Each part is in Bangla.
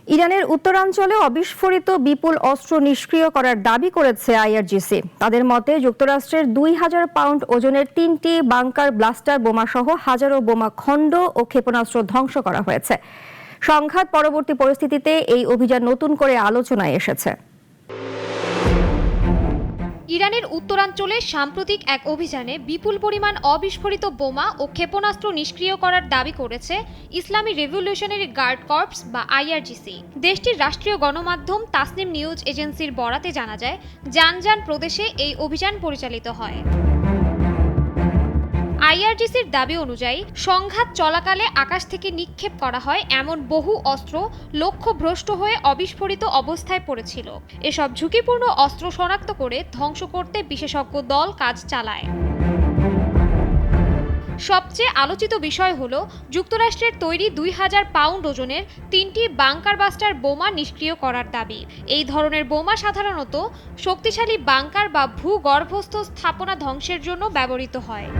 ইরানের উত্তরাঞ্চলে অবিস্ফোরিত বিপুল অস্ত্র নিষ্ক্রিয় করার দাবি করেছে আইআরজিসি। তাদের মতে যুক্তরাষ্ট্রের ২,০০০ পাউন্ড ওজনের ৩টি বাংকার ব্লাস্টার বোমাসহ হাজারো বোমা খণ্ড ও ক্ষেপণাস্ত্র ধ্বংস করা হয়েছে। সংঘাত পরবর্তী পরিস্থিতিতে এই অভিযান নতুন করে আলোচনায় এসেছে। ইরানের উত্তরাঞ্চলে সাম্প্রতিক এক অভিযানে বিপুল পরিমাণ অবিস্ফোরিত বোমা ও ক্ষেপণাস্ত্র নিষ্ক্রিয় করার দাবি করেছে ইসলামী রেভলিউশনারি গার্ড কর্পস বা আইআরজিসি। দেশটির রাষ্ট্রীয় গণমাধ্যম তাসনিম নিউজ এজেন্সির বরাতে জানা যায়, জানজান প্রদেশে এই অভিযান পরিচালিত হয়। আইআরজিসির দাবি অনুযায়ী সংঘাত চলাকালে আকাশ থেকে নিক্ষেপ করা হয় এমন বহু অস্ত্র লক্ষ্যভ্রষ্ট হয়ে অবিস্ফোরিত অবস্থায় পড়েছিল। এসব ঝুঁকিপূর্ণ অস্ত্র শনাক্ত করে ধ্বংস করতে বিশেষজ্ঞ দল কাজ চালায়। সবচেয়ে আলোচিত বিষয় হল যুক্তরাষ্ট্রের তৈরি ২,০০০ পাউন্ড ওজনের ৩টি বাংকার বাস্টার বোমা নিষ্ক্রিয় করার দাবি। এই ধরনের বোমা সাধারণত শক্তিশালী বাংকার বা ভূগর্ভস্থ স্থাপনা ধ্বংসের জন্য ব্যবহৃত হয়।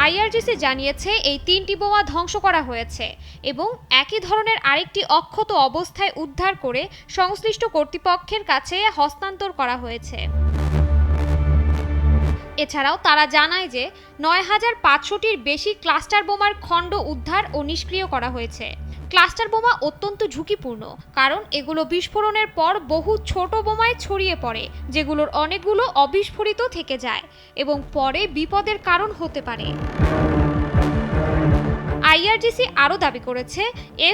আইআরজিসি জানিয়েছে এই ৩টি বোমা ধ্বংস করা হয়েছে এবং একই ধরনের আরেকটি অক্ষত অবস্থায় উদ্ধার করে সংশ্লিষ্ট কর্তৃপক্ষের কাছে হস্তান্তর করা হয়েছে। এছাড়াও তারা জানায় যে ৯,৫০০টির বেশি ক্লাস্টার বোমার খণ্ড উদ্ধার ও নিষ্ক্রিয় করা হয়েছে। ক্লাস্টার বোমা অত্যন্ত ঝুঁকিপূর্ণ, কারণ এগুলো বিস্ফোরণের পর বহু ছোট বোমায় ছড়িয়ে পড়ে, যেগুলোর অনেকগুলো অবিস্ফোরিত থেকে যায় এবং পরে বিপদের কারণ হতে পারে। আইআরজিসি আরও দাবি করেছে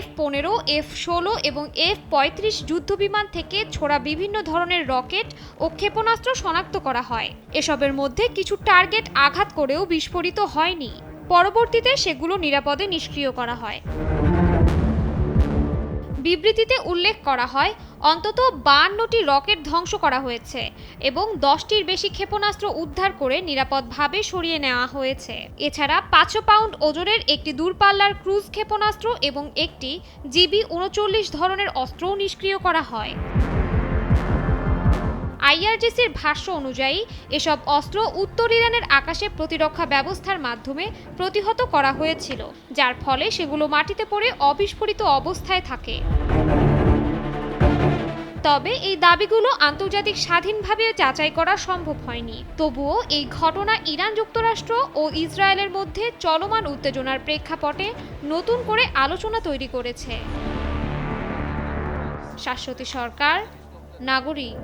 F-15, F-16 এবং F-35 যুদ্ধবিমান থেকে ছোড়া বিভিন্ন ধরনের রকেট ও ক্ষেপণাস্ত্র শনাক্ত করা হয়। এসবের মধ্যে কিছু টার্গেট আঘাত করেও বিস্ফোরিত হয়নি। পরবর্তীতে সেগুলো নিরাপদে নিষ্ক্রিয় করা হয়। বিবৃতিতে উল্লেখ করা হয়, অন্তত ৫২টি রকেট ধ্বংস করা হয়েছে এবং ১০টির বেশি ক্ষেপণাস্ত্র উদ্ধার করে নিরাপদভাবে সরিয়ে নেওয়া হয়েছে। এছাড়া ৫০০ পাউন্ড ওজনের একটি দূরপাল্লার ক্রুজ ক্ষেপণাস্ত্র এবং একটি জিবি-৩৯ ধরনের অস্ত্রও নিষ্ক্রিয় করা হয়। আইআরজিসির ভাষ্য অনুযায়ী এসব অস্ত্র উত্তর ইরানের আকাশে প্রতিরক্ষা ব্যবস্থার মাধ্যমে প্রতিহত করা হয়েছিল, যার ফলে সেগুলো মাটিতে পড়ে অবিস্ফোরিত অবস্থায় থাকে। তবে এই দাবিগুলো আন্তর্জাতিক স্বাধীনভাবে যাচাই করা সম্ভব হয়নি। তবুও এই ঘটনা ইরান, যুক্তরাষ্ট্র ও ইসরায়েলের মধ্যে চলমান উত্তেজনার প্রেক্ষাপটে নতুন করে আলোচনা তৈরি করেছে। শাশ্বতী সরকার, নাগরিক।